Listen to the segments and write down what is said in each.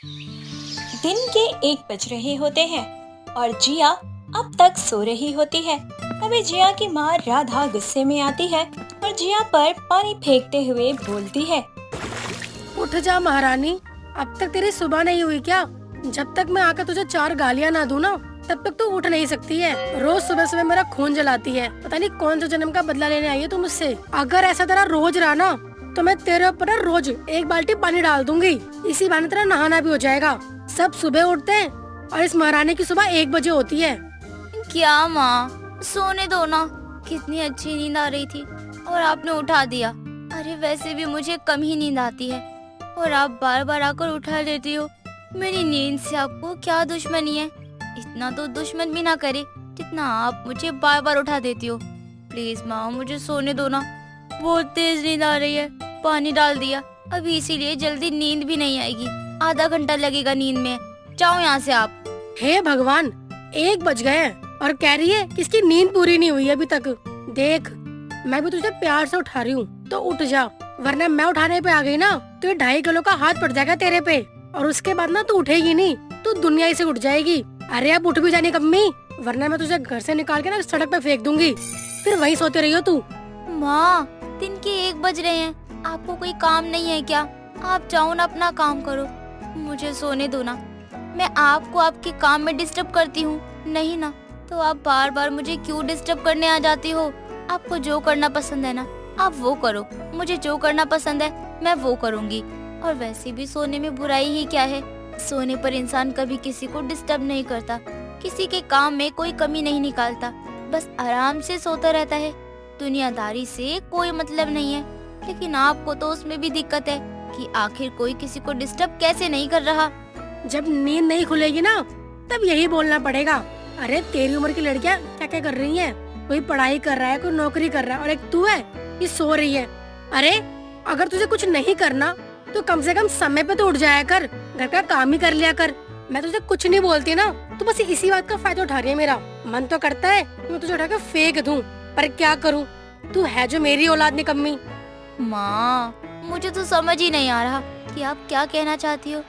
दिन के 1 बज रहे होते हैं और जिया अब तक सो रही होती है। तभी जिया की माँ राधा गुस्से में आती है और जिया पर पानी फेंकते हुए बोलती है। उठ जा महारानी, अब तक तेरी सुबह नहीं हुई क्या? जब तक मैं आकर तुझे 4 गालियाँ ना दूं ना, तब तक तू उठ नहीं सकती है। रोज सुबह सुबह मेरा खून जलाती है। पता नहीं कौन सा जन्म का बदला लेने आई है तू मुझसे। अगर ऐसा तेरा रोज रहा ना, तो मैं तेरे ऊपर ना रोज 1 बाल्टी पानी डाल दूंगी। इसी बहाने तेरा नहाना भी हो जाएगा। सब सुबह उठते हैं और इस महारानी की सुबह 1 बजे होती है। क्या माँ, सोने दो ना। कितनी अच्छी नींद आ रही थी और आपने उठा दिया। अरे वैसे भी मुझे कम ही नींद आती है और आप बार बार आकर उठा देती हो। मेरी नींद से आपको क्या दुश्मनी है? इतना तो दुश्मन भी ना करे जितना आप मुझे बार बार उठा देती हो। प्लीज माँ, मुझे सोने दो ना। बहुत तेज नींद आ रही है। पानी डाल दिया अभी, इसीलिए जल्दी नींद भी नहीं आएगी। आधा घंटा लगेगा नींद में। जाओ यहाँ से आप। हे भगवान, 1 बज गए हैं और कह रही है कि इसकी नींद पूरी नहीं हुई अभी तक। देख, मैं भी तुझे प्यार से उठा रही हूँ, तो उठ जा, वरना मैं उठाने पे आ गई ना तो ये 2.5 किलो का हाथ पड़ जाएगा तेरे पे और उसके बाद ना तू उठेगी नहीं, तू दुनिया ही से उठ जाएगी। अरे अब उठ भी जानी कम्मी, वरना मैं तुझे घर से निकाल के ना सड़क पे फेंक दूंगी, फिर वहीं सोते रही हो तू। माँ, दिन के 1 बज रहे हैं। आपको कोई काम नहीं है क्या? आप जाओ ना, अपना काम करो। मुझे सोने दो ना। मैं आपको आपके काम में डिस्टर्ब करती हूँ? नहीं ना, तो आप बार बार मुझे क्यों डिस्टर्ब करने आ जाती हो? आपको जो करना पसंद है ना, आप वो करो। मुझे जो करना पसंद है मैं वो करूँगी। और वैसे भी सोने में बुराई ही क्या है? सोने पर इंसान कभी किसी को डिस्टर्ब नहीं करता, किसी के काम में कोई कमी नहीं निकालता, बस आराम से सोता रहता है। दुनियादारी से कोई मतलब नहीं है। लेकिन आपको तो उसमें भी दिक्कत है कि आखिर कोई किसी को डिस्टर्ब कैसे नहीं कर रहा। जब नींद नहीं खुलेगी ना, तब यही बोलना पड़ेगा। अरे तेरी उम्र की लड़कियाँ क्या क्या कर रही हैं? कोई पढ़ाई कर रहा है, कोई नौकरी कर रहा है, और एक तू है ये सो रही है। अरे अगर तुझे कुछ नहीं करना तो कम से कम समय पे तो उठ जाया कर, घर का काम ही कर लिया कर। मैं तुझे कुछ नहीं बोलती ना, तो बस इसी बात का फायदा उठा रही है। मेरा मन तो करता है कि मैं तुझे उठा के फेंक दूं, पर क्या करूं? तू है जो मेरी औलाद निकम्मी। माँ, मुझे तो समझ ही नहीं आ रहा कि आप क्या कहना चाहती हो।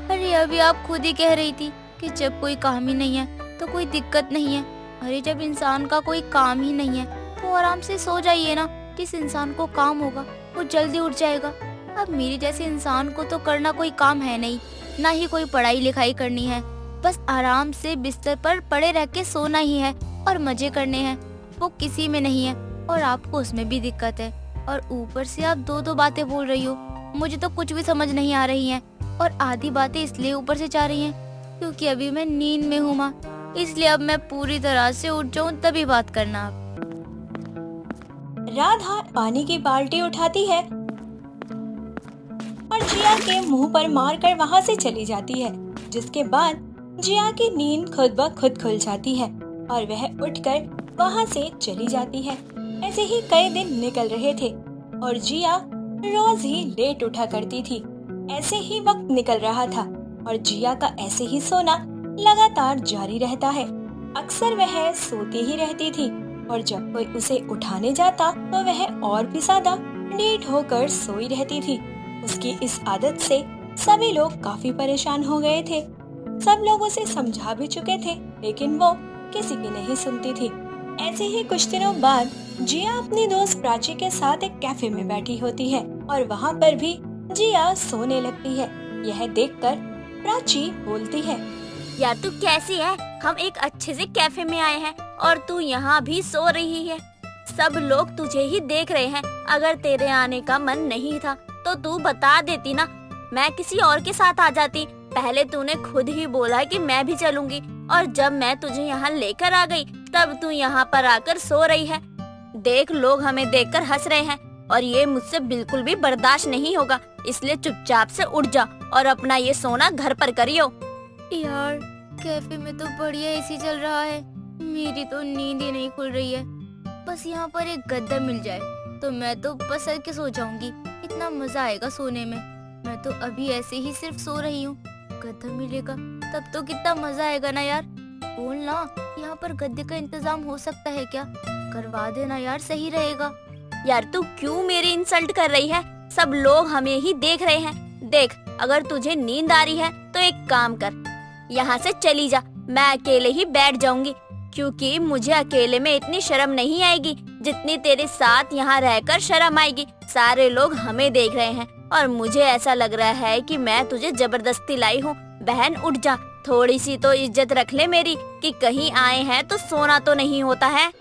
अरे अभी आप खुद ही कह रही थी कि जब कोई काम ही नहीं है तो कोई दिक्कत नहीं है। अरे जब इंसान का कोई काम ही नहीं है तो आराम से सो जाइए ना। जिस इंसान को काम होगा वो जल्दी उठ जाएगा। अब मेरे जैसे इंसान को तो करना कोई काम है नहीं, ना ही कोई पढ़ाई लिखाई करनी है। बस आराम से बिस्तर पर पड़े रह के सोना ही है और मजे करने हैं। वो किसी में नहीं है और आपको उसमें भी दिक्कत है। और ऊपर से आप 2 बातें बोल रही हो। मुझे तो कुछ भी समझ नहीं आ रही हैं। और आधी बातें इसलिए ऊपर से जा रही हैं क्योंकि अभी मैं नींद में हूँ माँ। इसलिए अब मैं पूरी तरह से उठ जाऊँ तभी बात करना आप। राधा पानी की बाल्टी उठाती है और जिया के मुंह पर मारकर वहाँ से चली जाती है, जिसके बाद जिया की नींद खुद ब खुद खुल जाती है और वह उठकर वहाँ से चली जाती है। ऐसे ही कई दिन निकल रहे थे और जिया रोज ही लेट उठा करती थी। ऐसे ही वक्त निकल रहा था और जिया का ऐसे ही सोना लगातार जारी रहता है। अक्सर वह सोती ही रहती थी और जब कोई उसे उठाने जाता तो वह और भी ज्यादा लेट होकर सोई रहती थी। उसकी इस आदत से सभी लोग काफी परेशान हो गए थे। सब लोग उसे समझा भी चुके थे, लेकिन वो किसी की नहीं सुनती थी। ऐसे ही कुछ दिनों बाद जिया अपनी दोस्त प्राची के साथ एक कैफे में बैठी होती है और वहाँ पर भी जिया सोने लगती है। यह देखकर प्राची बोलती है, यार तू कैसी है? हम एक अच्छे से कैफे में आए हैं और तू यहाँ भी सो रही है। सब लोग तुझे ही देख रहे हैं। अगर तेरे आने का मन नहीं था तो तू बता देती ना, मैं किसी और के साथ आ जाती। पहले तूने खुद ही बोला कि मैं भी चलूंगी, और जब मैं तुझे यहाँ लेकर आ गई तब तू यहाँ पर आकर सो रही है। देख, लोग हमें देखकर हंस रहे हैं और ये मुझसे बिल्कुल भी बर्दाश्त नहीं होगा। इसलिए चुपचाप से उठ जा और अपना ये सोना घर पर करियो। यार कैफे में तो बढ़िया एसी चल रहा है, मेरी तो नींद ही नहीं खुल रही है। बस यहाँ पर एक गद्दा मिल जाए तो मैं तो पसर के सो जाऊंगी। इतना मजा आएगा सोने में। मैं तो अभी ऐसे ही सिर्फ सो रही हूँ, गद्दा मिलेगा तब तो कितना मजा आएगा ना यार। बोल ना, यहाँ पर गद्दे का इंतजाम हो सकता है क्या? करवा देना यार, सही रहेगा। यार तू क्यों मेरी इंसल्ट कर रही है? सब लोग हमें ही देख रहे हैं। देख, अगर तुझे नींद आ रही है तो एक काम कर, यहाँ से चली जा। मैं अकेले ही बैठ जाऊंगी, क्योंकि मुझे अकेले में इतनी शर्म नहीं आएगी जितनी तेरे साथ यहाँ रहकर शर्म आएगी। सारे लोग हमें देख रहे हैं और मुझे ऐसा लग रहा है कि मैं तुझे जबरदस्ती लाई हूँ। बहन उठ जा, थोड़ी सी तो इज्जत रख ले मेरी, कि कहीं आए हैं तो सोना तो नहीं होता है।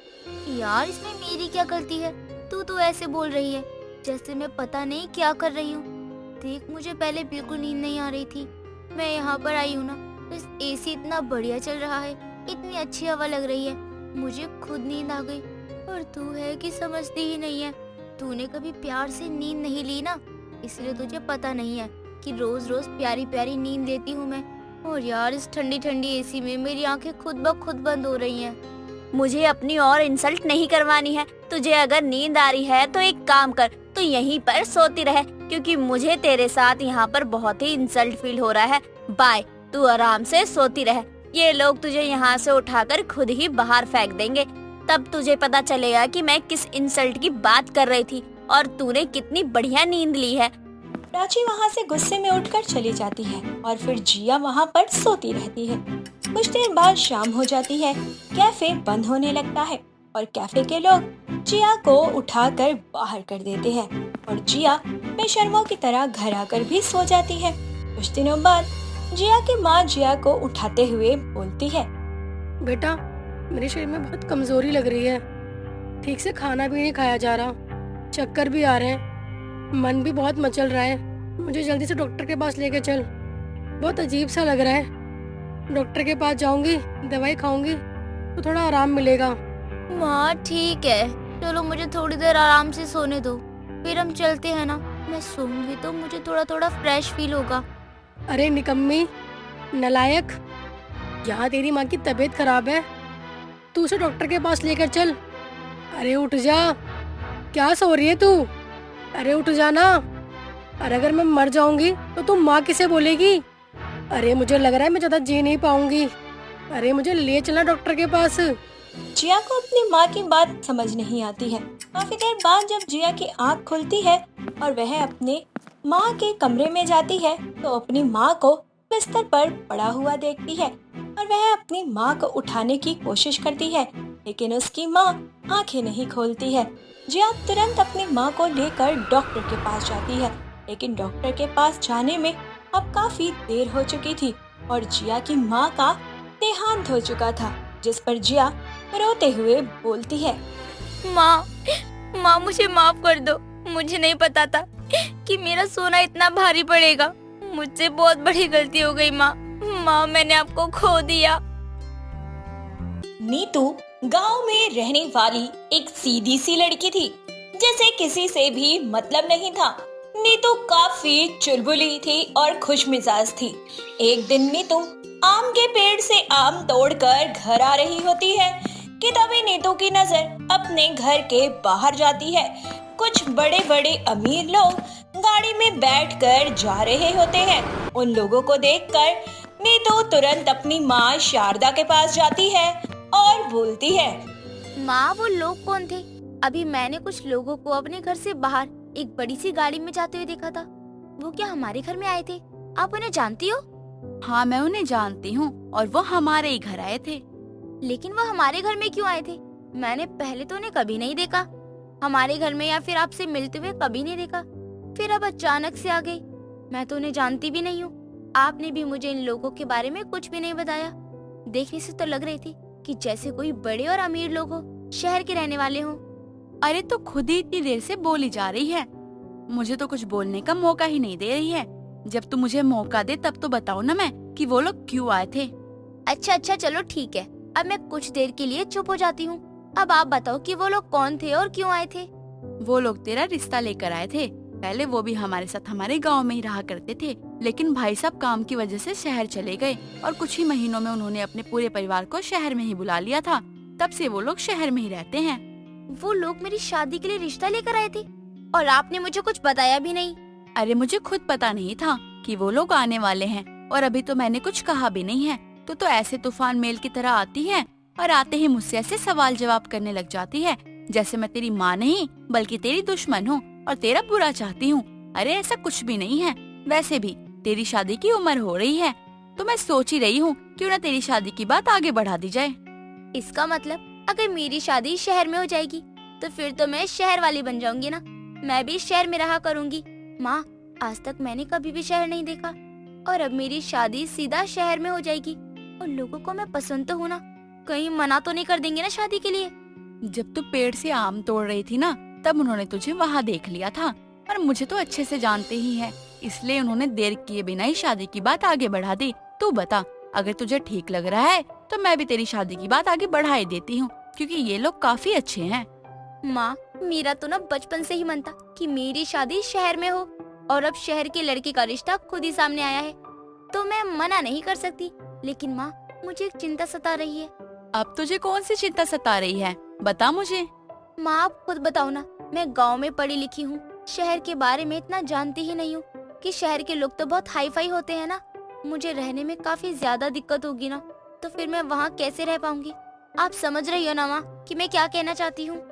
यार इसमें मेरी क्या गलती है? तू तो ऐसे बोल रही है जैसे मैं पता नहीं क्या कर रही हूँ। देख, मुझे पहले बिल्कुल नींद नहीं आ रही थी। मैं यहाँ पर आई हूँ ना, बस एसी इतना बढ़िया चल रहा है, इतनी अच्छी हवा लग रही है, मुझे खुद नींद आ गई। और तू है कि समझती ही नहीं है। तूने कभी प्यार से नींद नहीं ली ना, इसलिए तुझे पता नहीं है कि रोज रोज प्यारी प्यारी नींद लेती हूँ मैं। और यार इस ठंडी ठंडी एसी में मेरी आंखें खुद ब खुद बंद हो रही हैं। मुझे अपनी और इंसल्ट नहीं करवानी है। तुझे अगर नींद आ रही है तो एक काम कर, तू यहीं पर सोती रहे, क्योंकि मुझे तेरे साथ यहाँ पर बहुत ही इंसल्ट फील हो रहा है। बाय, तू आराम से सोती रहे। ये लोग तुझे यहाँ से उठाकर खुद ही बाहर फेंक देंगे, तब तुझे पता चलेगा कि मैं किस इंसल्ट की बात कर रही थी और तूने कितनी बढ़िया नींद ली है। प्राची वहाँ से गुस्से में उठकर चली जाती है और फिर जिया वहाँ पर सोती रहती है। कुछ देर बाद शाम हो जाती है, कैफे बंद होने लगता है और कैफे के लोग जिया को उठाकर बाहर कर देते हैं और जिया बेशर्मों की तरह घर आकर भी सो जाती है। कुछ दिनों बाद जिया की माँ जिया को उठाते हुए बोलती है, बेटा, मेरे शरीर में बहुत कमजोरी लग रही है, ठीक से खाना भी नहीं खाया जा रहा, चक्कर भी आ रहे हैं, मन भी बहुत मचल रहा है। मुझे जल्दी से डॉक्टर के पास लेके चल, बहुत अजीब सा लग रहा है। डॉक्टर के पास जाऊंगी, दवाई खाऊंगी तो थोड़ा आराम मिलेगा। माँ ठीक है, चलो मुझे थोड़ी देर आराम से सोने दो, फिर हम चलते हैं ना। मैं सोऊंगी तो मुझे थोड़ा थोड़ा फ्रेश फील होगा। अरे निकम्मी, नलायक, यहाँ तेरी माँ की तबीयत खराब है, तू उसे डॉक्टर के पास लेकर चल। अरे उठ जा, क्या सो रही है तू? अरे उठ जा ना। अरे अगर मैं मर जाऊंगी तो तू माँ किसे बोलेगी? अरे मुझे लग रहा है मैं ज्यादा जी नहीं पाऊंगी। अरे मुझे ले चलना डॉक्टर के पास। जिया को अपनी माँ की बात समझ नहीं आती है। काफी देर बाद जब जिया की आंख खुलती है और वह अपने माँ के कमरे में जाती है तो अपनी माँ को बिस्तर पर पड़ा हुआ देखती है और वह अपनी माँ को उठाने की कोशिश करती है, लेकिन उसकी माँ आंखें नहीं खोलती है। जिया तुरंत अपनी माँ को लेकर डॉक्टर के पास जाती है, लेकिन डॉक्टर के पास जाने में अब काफी देर हो चुकी थी और जिया की माँ का देहांत हो चुका था, जिस पर जिया रोते हुए बोलती है, माँ मुझे माफ कर दो, मुझे नहीं पता था कि मेरा सोना इतना भारी पड़ेगा। मुझसे बहुत बड़ी गलती हो गई माँ, मैंने आपको खो दिया। नीतू गांव में रहने वाली एक सीधी सी लड़की थी, जिसे किसी से भी मतलब नहीं था। नीतू काफी चुलबुली थी और खुशमिजाज थी। एक दिन नीतू आम के पेड़ से आम तोड़कर घर आ रही होती है कि तभी नीतू की नजर अपने घर के बाहर जाती है। कुछ बड़े बड़े अमीर लोग गाड़ी में बैठकर जा रहे होते हैं। उन लोगों को देखकर नीतू तुरंत अपनी माँ शारदा के पास जाती है और बोलती है, माँ वो लोग कौन थे? अभी मैंने कुछ लोगों को अपने घर से बाहर एक बड़ी सी गाड़ी में जाते हुए देखा था। वो क्या हमारे घर में आए थे? आप उन्हें जानती हो? हाँ, मैं उन्हें जानती हूँ और वो हमारे ही घर आए थे। लेकिन वो हमारे घर में क्यों आए थे? मैंने पहले तो उन्हें कभी नहीं देखा हमारे घर में, या फिर आपसे मिलते हुए कभी नहीं देखा। फिर अब अचानक से आ गई। मैं तो उन्हें जानती भी नहीं हूँ। आपने भी मुझे इन लोगों के बारे में कुछ भी नहीं बताया। देखने से तो लग रही थी कि जैसे कोई बड़े और अमीर लोग हो, शहर के रहने वाले हों। अरे तो खुद ही इतनी देर से बोली जा रही है, मुझे तो कुछ बोलने का मौका ही नहीं दे रही है। जब तू मुझे मौका दे तब तो बताओ ना मैं कि वो लोग क्यों आए थे। अच्छा चलो ठीक है, अब मैं कुछ देर के लिए चुप हो जाती हूँ। अब आप बताओ कि वो लोग कौन थे और क्यों आए थे? वो लोग तेरा रिश्ता लेकर आए थे। पहले वो भी हमारे साथ हमारे गांव में ही रहा करते थे, लेकिन भाई साहब काम की वजह से शहर चले गए और कुछ ही महीनों में उन्होंने अपने पूरे परिवार को शहर में ही बुला लिया था। तब से वो लोग शहर में ही रहते हैं। वो लोग मेरी शादी के लिए रिश्ता लेकर आए थे और आपने मुझे कुछ बताया भी नहीं। अरे मुझे खुद पता नहीं था कि वो लोग आने वाले हैं और अभी तो मैंने कुछ कहा भी नहीं है। तो ऐसे तूफान मेल की तरह आती है और आते ही मुझसे ऐसे सवाल जवाब करने लग जाती है जैसे मैं तेरी माँ नहीं बल्कि तेरी दुश्मन हूँ और तेरा बुरा चाहती हूँ। अरे ऐसा कुछ भी नहीं है। वैसे भी तेरी शादी की उम्र हो रही है, तो मैं सोच ही रही हूँ क्यों ना तेरी शादी की बात आगे बढ़ा दी जाए। इसका मतलब अगर मेरी शादी शहर में हो जाएगी तो फिर तो मैं शहर वाली बन जाऊंगी ना। मैं भी शहर में रहा करूंगी। माँ, आज तक मैंने कभी भी शहर नहीं देखा और अब मेरी शादी सीधा शहर में हो जाएगी और लोगों को मैं पसंद तो हूँ ना, कहीं मना तो नहीं कर देंगे ना शादी के लिए। जब तू पेड़ से आम तोड़ रही थी ना, तब उन्होंने तुझे वहाँ देख लिया था, और मुझे तो अच्छे से जानते ही है, इसलिए उन्होंने देर किए बिना ही शादी की बात आगे बढ़ा दी। तू बता, अगर तुझे ठीक लग रहा है तो मैं भी तेरी शादी की बात आगे बढ़ा ही देती हूँ, क्योंकि ये लोग काफी अच्छे हैं। माँ, मेरा तो ना बचपन से ही मन था कि मेरी शादी शहर में हो और अब शहर के लड़की का रिश्ता खुद ही सामने आया है तो मैं मना नहीं कर सकती। लेकिन माँ, मुझे एक चिंता सता रही है। अब तुझे कौन सी चिंता सता रही है, बता मुझे। माँ, आप खुद बताओ ना, मैं गांव में पढ़ी लिखी हूँ, शहर के बारे में इतना जानती ही नहीं हूँ कि शहर के लोग तो बहुत हाई फाई होते हैं ना। मुझे रहने में काफी ज्यादा दिक्कत होगी ना, तो फिर मैं वहाँ कैसे रह पाऊंगी। आप समझ रही हो ना माँ कि मैं क्या कहना चाहती हूँ।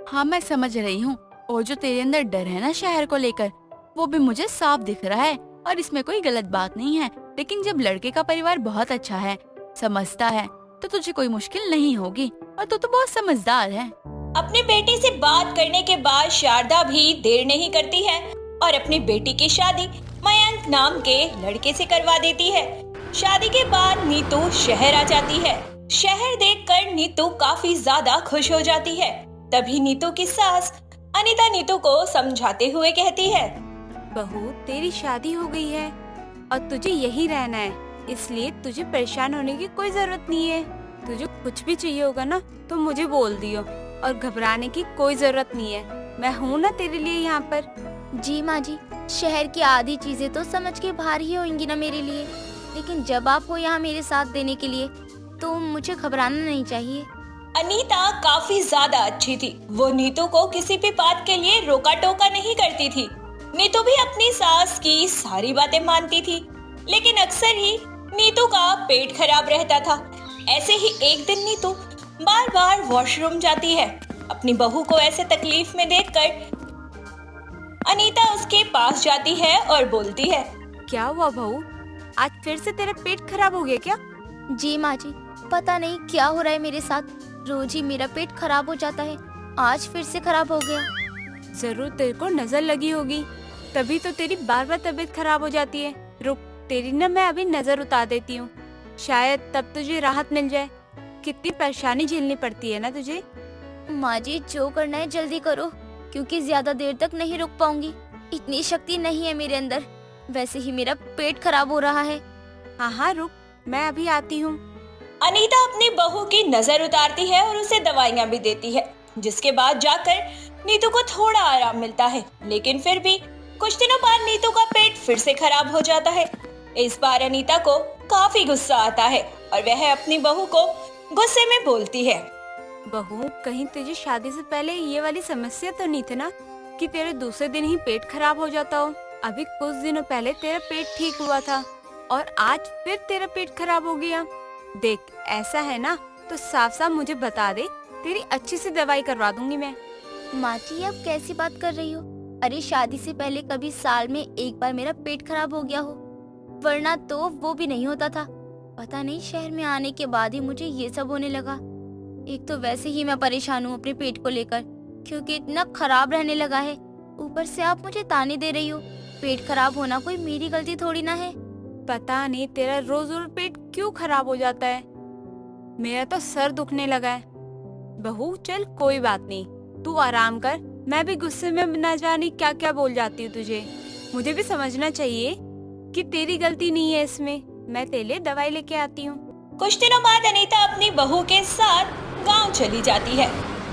हाँ, मैं समझ रही हूँ, और जो तेरे अंदर डर है ना शहर को लेकर, वो भी मुझे साफ दिख रहा है, और इसमें कोई गलत बात नहीं है। लेकिन जब लड़के का परिवार बहुत अच्छा है, समझता है, तो तुझे कोई मुश्किल नहीं होगी, और तू तो बहुत समझदार है। अपनी बेटी से बात करने के बाद शारदा भी देर नहीं करती है और अपनी बेटी की शादी मयंक नाम के लड़के से करवा देती है। शादी के बाद नीतू शहर आ जाती है। शहर देखकर नीतू काफी ज्यादा खुश हो जाती है। तभी नीतू की सास अनीता नीतू को समझाते हुए कहती है, बहू, तेरी शादी हो गई है और तुझे यही रहना है, इसलिए तुझे परेशान होने की कोई जरूरत नहीं है। तुझे कुछ भी चाहिए होगा ना तो मुझे बोल दियो, और घबराने की कोई जरूरत नहीं है। मैं हूँ ना तेरे लिए यहाँ पर। जी माँ जी, शहर की आधी चीजें तो समझ के बाहर ही होंगी ना मेरे लिए, लेकिन जब आप हो यहाँ मेरे साथ देने के लिए तो मुझे घबराना नहीं चाहिए। अनीता काफी ज्यादा अच्छी थी। वो नीतू को किसी भी बात के लिए रोका टोका नहीं करती थी। नीतू भी अपनी सास की सारी बातें मानती थी, लेकिन अक्सर ही नीतू का पेट खराब रहता था। ऐसे ही एक दिन नीतू बार बार वॉशरूम जाती है। अपनी बहू को ऐसे तकलीफ में देखकर अनीता उसके पास जाती है और बोलती है, क्या हुआ बहू, आज फिर से तेरा पेट खराब हो गया क्या? जी माँ जी, पता नहीं क्या हो रहा है मेरे साथ, रोज ही मेरा पेट खराब हो जाता है, आज फिर से खराब हो गया। जरूर तेरे को नजर लगी होगी, तभी तो तेरी बार बार तबीयत खराब हो जाती है। रुक, तेरी ना मैं अभी नजर उतार देती हूँ, शायद तब तुझे राहत मिल जाए। कितनी परेशानी झेलनी पड़ती है ना तुझे। माँ जी, जो करना है जल्दी करो, क्योंकि ज्यादा देर तक नहीं रुक पाऊंगी। इतनी शक्ति नहीं है मेरे अंदर, वैसे ही मेरा पेट खराब हो रहा है। हाँ हाँ रुक, मैं अभी आती हूँ। अनीता अपनी बहू की नजर उतारती है और उसे दवाइयाँ भी देती है, जिसके बाद जाकर नीतू को थोड़ा आराम मिलता है। लेकिन फिर भी कुछ दिनों बाद नीतू का पेट फिर से खराब हो जाता है। इस बार अनीता को काफी गुस्सा आता है और वह अपनी बहू को गुस्से में बोलती है, बहू, कहीं तुझे शादी से पहले ये वाली समस्या तो नहीं थी ना कि तेरे दूसरे दिन ही पेट खराब हो जाता हो? अभी कुछ दिनों पहले तेरा पेट ठीक हुआ था और आज फिर तेरा पेट खराब हो गया। देख, ऐसा है ना तो साफ साफ मुझे बता दे, तेरी अच्छी सी दवाई करवा दूंगी मैं। माँ जी, आप कैसी बात कर रही हो? अरे शादी से पहले कभी साल में एक बार मेरा पेट खराब हो गया हो, वरना तो वो भी नहीं होता था। पता नहीं शहर में आने के बाद ही मुझे ये सब होने लगा। एक तो वैसे ही मैं परेशान हूँ अपने पेट को लेकर, क्योंकि इतना खराब रहने लगा है। ऊपर से आप मुझे ताने दे रही हो। पेट खराब होना कोई मेरी गलती थोड़ी ना है। पता नहीं तेरा रोज रोज पेट क्यों खराब हो जाता है, मेरा तो सर दुखने लगा है। बहू चल, कोई बात नहीं, तू आराम कर। मैं भी गुस्से में न जाने क्या क्या बोल जाती हूँ तुझे। मुझे भी समझना चाहिए कि तेरी गलती नहीं है इसमें। मैं तेरे लिए दवाई लेके आती हूँ। कुछ दिनों बाद अनीता अपनी बहू के साथ गांव चली जाती है।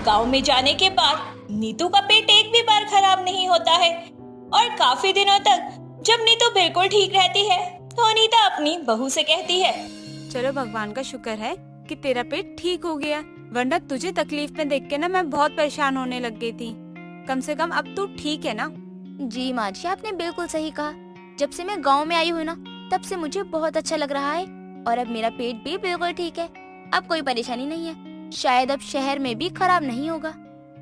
गांव में जाने के बाद नीतू का पेट एक भी बार खराब नहीं होता है और काफी दिनों तक जब नीतू बिल्कुल ठीक रहती है तो अनीता अपनी बहू से कहती है, चलो भगवान का शुक्र है कि तेरा पेट ठीक हो गया, वरना तुझे तकलीफ में देख के ना मैं बहुत परेशान होने लग गई थी। कम से कम अब तू ठीक है ना? जी माँ जी, आपने बिल्कुल सही कहा। जब से मैं गांव में आई हूँ ना, तब से मुझे बहुत अच्छा लग रहा है और अब मेरा पेट भी बिल्कुल ठीक है। अब कोई परेशानी नहीं है। शायद अब शहर में भी खराब नहीं होगा।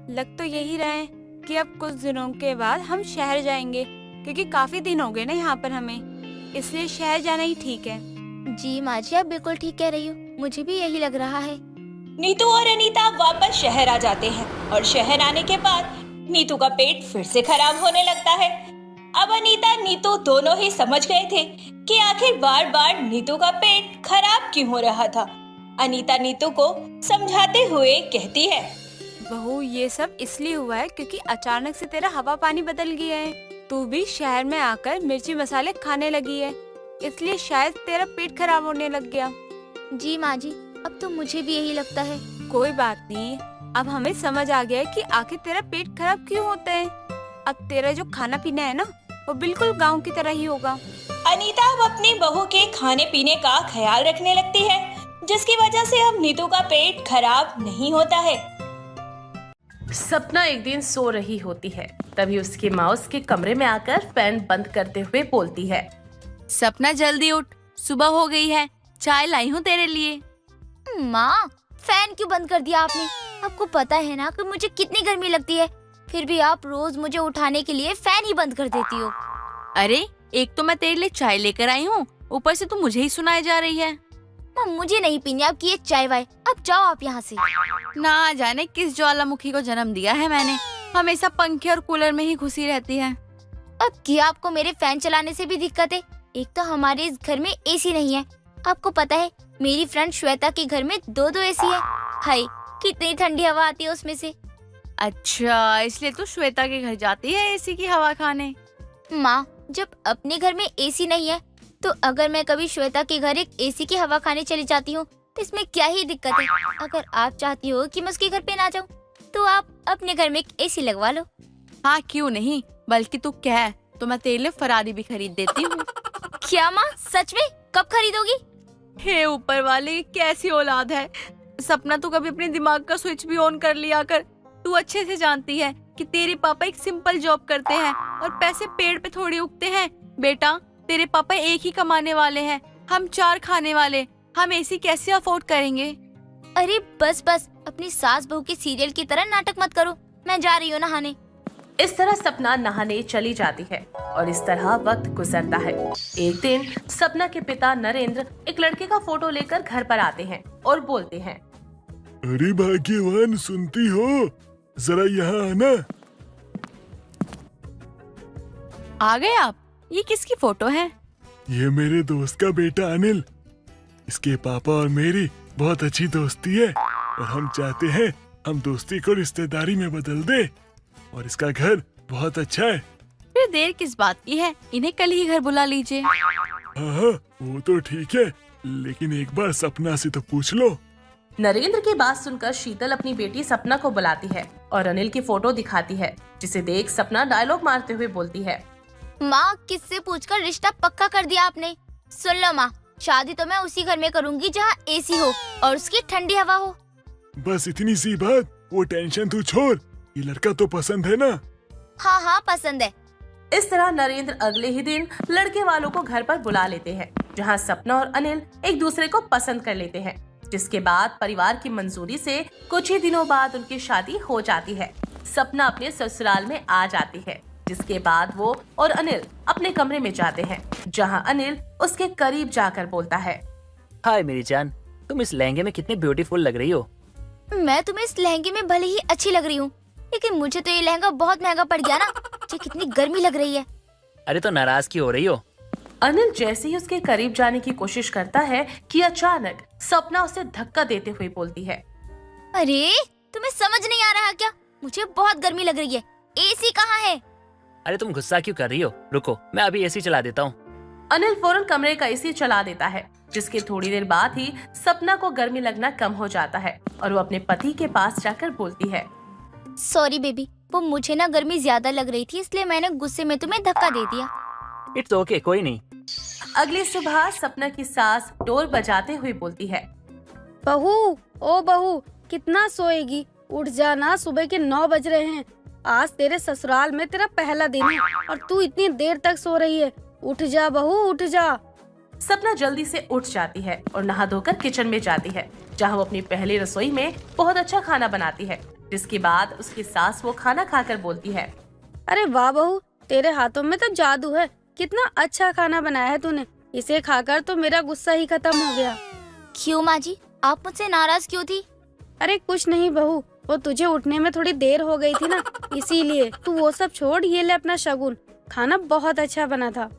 लग तो यही रहा है कि अब कुछ दिनों के बाद हम शहर जाएंगे, क्योंकि काफी दिन हो गए ना यहाँ पर हमें। इसलिए शहर जाना ही ठीक है। जी माँ जी, आप बिल्कुल ठीक कह रही हो, मुझे भी यही लग रहा है। नीतू और अनीता वापस शहर आ जाते हैं और शहर आने के बाद नीतू का पेट फिर से खराब होने लगता है। अब अनीता नीतू दोनों ही समझ गए थे कि आखिर बार बार नीतू का पेट खराब क्यों हो रहा था। अनीता नीतू को समझाते हुए कहती है, बहू ये सब इसलिए हुआ है क्योंकि अचानक से तेरा हवा पानी बदल गया है। तू भी शहर में आकर मिर्ची मसाले खाने लगी है, इसलिए शायद तेरा पेट खराब होने लग गया। जी माँ जी, अब तो मुझे भी यही लगता है। कोई बात नहीं, अब हमें समझ आ गया है कि आखिर तेरा पेट खराब क्यों होता है। अब तेरा जो खाना पीना है ना, वो बिल्कुल गांव की तरह ही होगा। अनीता अब अपनी बहू के खाने पीने का ख्याल रखने लगती है, जिसकी वजह से अब नीतू का पेट खराब नहीं होता है। सपना एक दिन सो रही होती है, तभी उसकी माँ उसके कमरे में आकर फैन बंद करते हुए बोलती है, सपना जल्दी उठ, सुबह हो गई है, चाय लाई हूँ तेरे लिए। माँ, फैन क्यों बंद कर दिया आपने? आपको पता है ना कि मुझे कितनी गर्मी लगती है, फिर भी आप रोज मुझे उठाने के लिए फैन ही बंद कर देती हो। अरे एक तो मैं तेरे लिए चाय लेकर आई हूँ, ऊपर से तू मुझे ही सुनाई जा रही है। माँ, मुझे नहीं पीनी आपकी ये चाय वाय, अब जाओ आप यहाँ से। ना जाने किस ज्वालामुखी को जन्म दिया है मैंने, हमेशा पंखे और कूलर में ही घुसी रहती है। अब क्या आपको मेरे फैन चलाने से भी दिक्कत है? एक तो हमारे इस घर में एसी नहीं है, आपको पता है मेरी फ्रेंड श्वेता के घर में 2 एसी है। हाय, कितनी ठंडी हवा आती है उसमें से। अच्छा, इसलिए तू श्वेता के घर जाती है एसी की हवा खाने। माँ, जब अपने घर में एसी नहीं है तो अगर मैं कभी श्वेता के घर एक एसी की हवा खाने चली जाती हूँ तो इसमें क्या ही दिक्कत है। अगर आप चाहती हो कि मैं उसके घर पे ना जाऊँ तो आप अपने घर में एक एसी लगवा लो। हाँ क्यों नहीं, बल्कि तू कह तो मैं तेरे लिए फरारी भी खरीद देती हूँ। क्या माँ, सच में? कब खरीदोगी? हे ऊपर वाले, कैसी औलाद है। सपना तू कभी अपने दिमाग का स्विच भी ऑन कर लिया कर। तू अच्छे से जानती है कि तेरे पापा एक सिंपल जॉब करते हैं और पैसे पेड़ पे थोड़ी उगते हैं। बेटा, तेरे पापा एक ही कमाने वाले हैं, हम 4 खाने वाले, हम एसी कैसे अफोर्ड करेंगे। अरे बस बस, अपनी सास बहू के सीरियल की तरह नाटक मत करो, मैं जा रही हूँ नहाने। इस तरह सपना नहाने चली जाती है और इस तरह वक्त गुजरता है। एक दिन सपना के पिता नरेंद्र एक लड़के का फोटो लेकर घर पर आते हैं और बोलते हैं, अरे भाग्यवान, सुनती हो? जरा यहाँ आना। आ गए आप? ये किसकी फोटो है? ये मेरे दोस्त का बेटा अनिल। इसके पापा और मेरी बहुत अच्छी दोस्ती है और हम चाहते हैं हम दोस्ती को रिश्तेदारी में बदल दे। और इसका घर बहुत अच्छा है। फिर देर किस बात की है, इन्हें कल ही घर बुला लीजिए। हाँ, वो तो ठीक है, लेकिन एक बार सपना से तो पूछ लो। नरेंद्र की बात सुनकर शीतल अपनी बेटी सपना को बुलाती है और अनिल की फोटो दिखाती है, जिसे देख सपना डायलॉग मारते हुए बोलती है, माँ, किससे पूछकर रिश्ता पक्का कर दिया आपने? सुन लो माँ, शादी तो मैं उसी घर में करूँगी जहाँ एसी हो और उसकी ठंडी हवा हो। बस इतनी सी बात, वो टेंशन तू छोड़। ये लड़का तो पसंद है ना? हाँ हाँ, पसंद है। इस तरह नरेंद्र अगले ही दिन लड़के वालों को घर पर बुला लेते हैं, जहां सपना और अनिल एक दूसरे को पसंद कर लेते हैं। जिसके बाद परिवार की मंजूरी से कुछ ही दिनों बाद उनकी शादी हो जाती है। सपना अपने ससुराल में आ जाती है, जिसके बाद वो और अनिल अपने कमरे में जाते हैं, जहां अनिल उसके करीब जाकर बोलता है, हाय मेरी जान, तुम इस लहंगे में कितनी ब्यूटीफुल लग रही हो। मैं तुम्हें इस लहंगे में भले ही अच्छी लग रही हूँ, लेकिन मुझे तो ये लहंगा बहुत महंगा पड़ गया ना। मुझे कितनी गर्मी लग रही है। अरे तो नाराज क्यों हो रही हो? अनिल जैसे ही उसके करीब जाने की कोशिश करता है कि अचानक सपना उसे धक्का देते हुए बोलती है, अरे तुम्हें समझ नहीं आ रहा क्या? मुझे बहुत गर्मी लग रही है, एसी कहाँ है? अरे तुम गुस्सा क्यों कर रही हो? रुको, मैं अभी एसी चला देता हूँ। अनिल फौरन कमरे का एसी चला देता है, जिसके थोड़ी देर बाद ही सपना को गर्मी लगना कम हो जाता है और वो अपने पति के पास जाकर बोलती है, सॉरी बेबी, वो मुझे ना गर्मी ज्यादा लग रही थी, इसलिए मैंने गुस्से में तुम्हें धक्का दे दिया। इट्स ओके, कोई नहीं। अगली सुबह सपना की सास डोर बजाते हुए बोलती है, बहू, ओ बहू, कितना सोएगी? उठ जाना, सुबह के 9 बज रहे हैं। आज तेरे ससुराल में तेरा पहला दिन है और तू इतनी देर तक सो रही है। उठ जा बहू, उठ जा। सपना जल्दी से उठ जाती है और नहा धोकर किचन में जाती है, जहां वो अपनी पहली रसोई में बहुत अच्छा खाना बनाती है। जिसके बाद उसकी सास वो खाना खाकर बोलती है, अरे वाह बहू, तेरे हाथों में तो जादू है। कितना अच्छा खाना बनाया है तूने। इसे खाकर तो मेरा गुस्सा ही खत्म हो गया। क्यों माँ जी, आप मुझसे नाराज क्यों थी? अरे कुछ नहीं बहू, वो तुझे उठने में थोड़ी देर हो गई थी ना, इसीलिए। तू वो सब छोड़, ये ले अपना शगुन। खाना बहुत अच्छा बना था।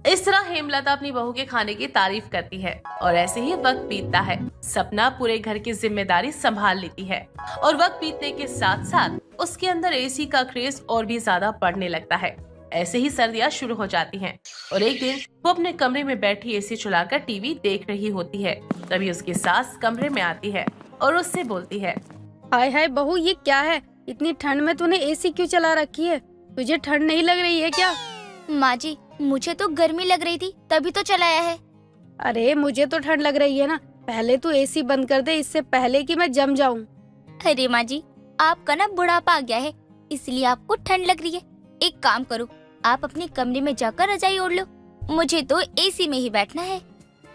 इस तरह हेमलता अपनी बहू के खाने की तारीफ करती है और ऐसे ही वक्त बीतता है। सपना पूरे घर की जिम्मेदारी संभाल लेती है और वक्त बीतने के साथ साथ उसके अंदर एसी का क्रेज और भी ज्यादा बढ़ने लगता है। ऐसे ही सर्दियां शुरू हो जाती हैं और एक दिन वो अपने कमरे में बैठी एसी चलाकर टीवी देख रही होती है। तभी उसकी सास कमरे में आती है और उससे बोलती है, हाय हाय बहू, ये क्या है? इतनी ठंड में तूने एसी क्यों चला रखी है? तुझे ठंड नहीं लग रही है क्या? माँ जी, मुझे तो गर्मी लग रही थी, तभी तो चलाया है। अरे मुझे तो ठंड लग रही है ना। पहले तू एसी बंद कर दे, इससे पहले कि मैं जम जाऊं। अरे माँ जी, आपका ना बुढ़ापा आ गया है, इसलिए आपको ठंड लग रही है। एक काम करो, आप अपने कमरे में जाकर रजाई ओढ़ लो। मुझे तो एसी में ही बैठना है।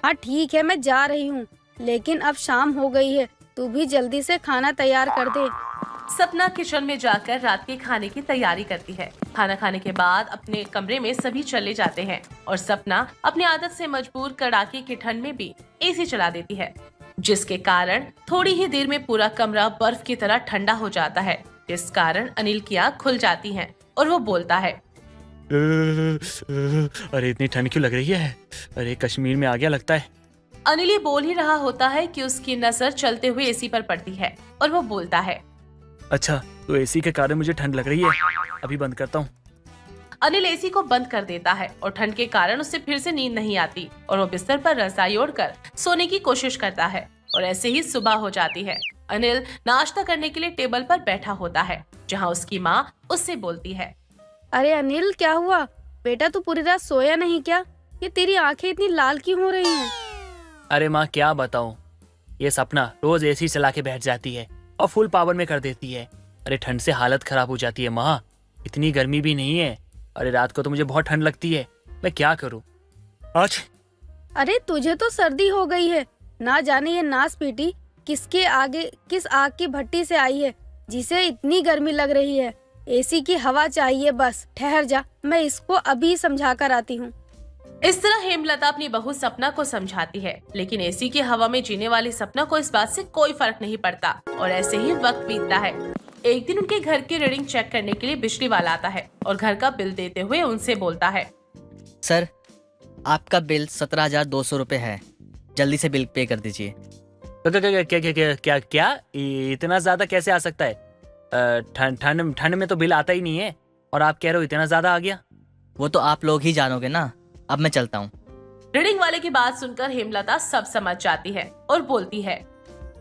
हाँ ठीक है, मैं जा रही हूँ, लेकिन अब शाम हो गई है। तू भी जल्दी से खाना तैयार कर दे। सपना किचन में जाकर रात के खाने की तैयारी करती है। खाना खाने के बाद अपने कमरे में सभी चले जाते हैं और सपना अपनी आदत से मजबूर कड़ाके की ठंड में भी एसी चला देती है, जिसके कारण थोड़ी ही देर में पूरा कमरा बर्फ की तरह ठंडा हो जाता है, जिस कारण अनिल की आँख खुल जाती है और वो बोलता है, अरे इतनी ठंड क्यों लग रही है? अरे कश्मीर में आ गया लगता है। अनिल ये बोल ही रहा होता है कि उसकी नजर चलते हुए एसी पर पड़ती है और वो बोलता है, अच्छा तो एसी के कारण मुझे ठंड लग रही है, अभी बंद करता हूँ। अनिल एसी को बंद कर देता है और ठंड के कारण उसे फिर से नींद नहीं आती और वो बिस्तर पर रजाई ओढ़कर सोने की कोशिश करता है और ऐसे ही सुबह हो जाती है। अनिल नाश्ता करने के लिए टेबल पर बैठा होता है, जहाँ उसकी माँ उससे बोलती है, अरे अनिल, क्या हुआ बेटा? तू पूरी रात सोया नहीं क्या? ये तेरी आंखें इतनी लाल क्यों हो रही हैं? अरे माँ क्या बताऊँ, ये सपना रोज एसी चला के बैठ जाती है और फुल पावर में कर देती है। अरे ठंड से हालत खराब हो जाती है माँ, इतनी गर्मी भी नहीं है। अरे रात को तो मुझे बहुत ठंड लगती है, मैं क्या करूँ आज? अरे तुझे तो सर्दी हो गई है। ना जाने ये नास पीटी किसके आगे किस आग की भट्टी से आई है, जिसे इतनी गर्मी लग रही है। एसी की हवा चाहिए बस। ठहर जा, मैं इसको अभी समझा कर आती हूँ। इस तरह हेमलता अपनी बहू सपना को समझाती है, लेकिन एसी की हवा में जीने वाली सपना को इस बात से कोई फर्क नहीं पड़ता और ऐसे ही वक्त बीतता है। एक दिन उनके घर की रीडिंग चेक करने के लिए बिजली वाला आता है और घर का बिल देते हुए उनसे बोलता है, सर आपका बिल 17,200 रुपए है, जल्दी से बिल पे कर दीजिए। क्या इतना ज्यादा कैसे आ सकता है? ठंड में तो बिल आता ही नहीं है और आप कह रहे हो इतना ज्यादा आ गया। वो तो आप लोग ही जानोगे ना। अब मैं चलता हूँ। रीडिंग वाले की बात सुनकर हेमलता सब समझ जाती है और बोलती है,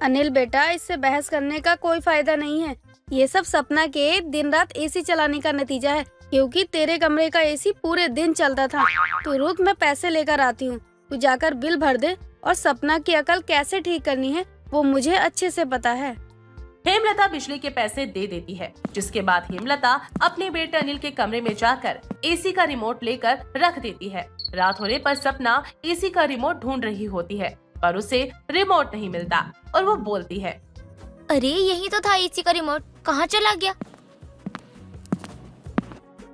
अनिल बेटा, इससे बहस करने का कोई फायदा नहीं है। ये सब सपना के दिन रात एसी चलाने का नतीजा है, क्योंकि तेरे कमरे का एसी पूरे दिन चलता था। तू रुक, मैं पैसे लेकर आती हूँ। तू जाकर बिल भर दे और सपना की अकल कैसे ठीक करनी है वो मुझे अच्छे से पता है। हेमलता बिजली के पैसे दे देती है, जिसके बाद हेमलता अपने बेटे अनिल के कमरे में जाकर एसी का रिमोट लेकर रख देती है। रात होने पर सपना एसी का रिमोट ढूंढ रही होती है, पर उसे रिमोट नहीं मिलता और वो बोलती है, अरे यही तो था एसी का रिमोट, कहाँ चला गया?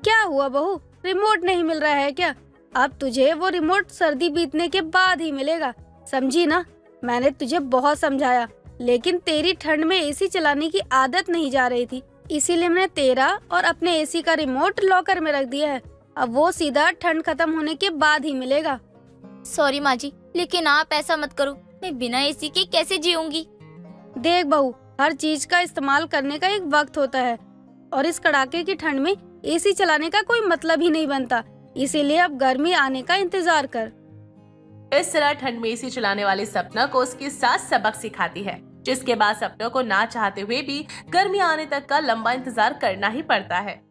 क्या हुआ बहू, रिमोट नहीं मिल रहा है क्या? अब तुझे वो रिमोट सर्दी बीतने के बाद ही मिलेगा, समझी ना? मैंने तुझे बहुत समझाया, लेकिन तेरी ठंड में एसी चलाने की आदत नहीं जा रही थी, इसीलिए मैंने तेरा और अपने एसी का रिमोट लॉकर में रख दिया है। अब वो सीधा ठंड खत्म होने के बाद ही मिलेगा। सॉरी माँ जी, लेकिन आप ऐसा मत करो, मैं बिना एसी के कैसे जीऊंगी? देख बहू, हर चीज का इस्तेमाल करने का एक वक्त होता है और इस कड़ाके की ठंड में एसी चलाने का कोई मतलब ही नहीं बनता, इसीलिए अब गर्मी आने का इंतजार कर। इस तरह ठंड में एसी चलाने वाली सपना को उसकी सास सबक सिखाती है, जिसके बाद सपना को ना चाहते हुए भी गर्मी आने तक का लंबा इंतजार करना ही पड़ता है।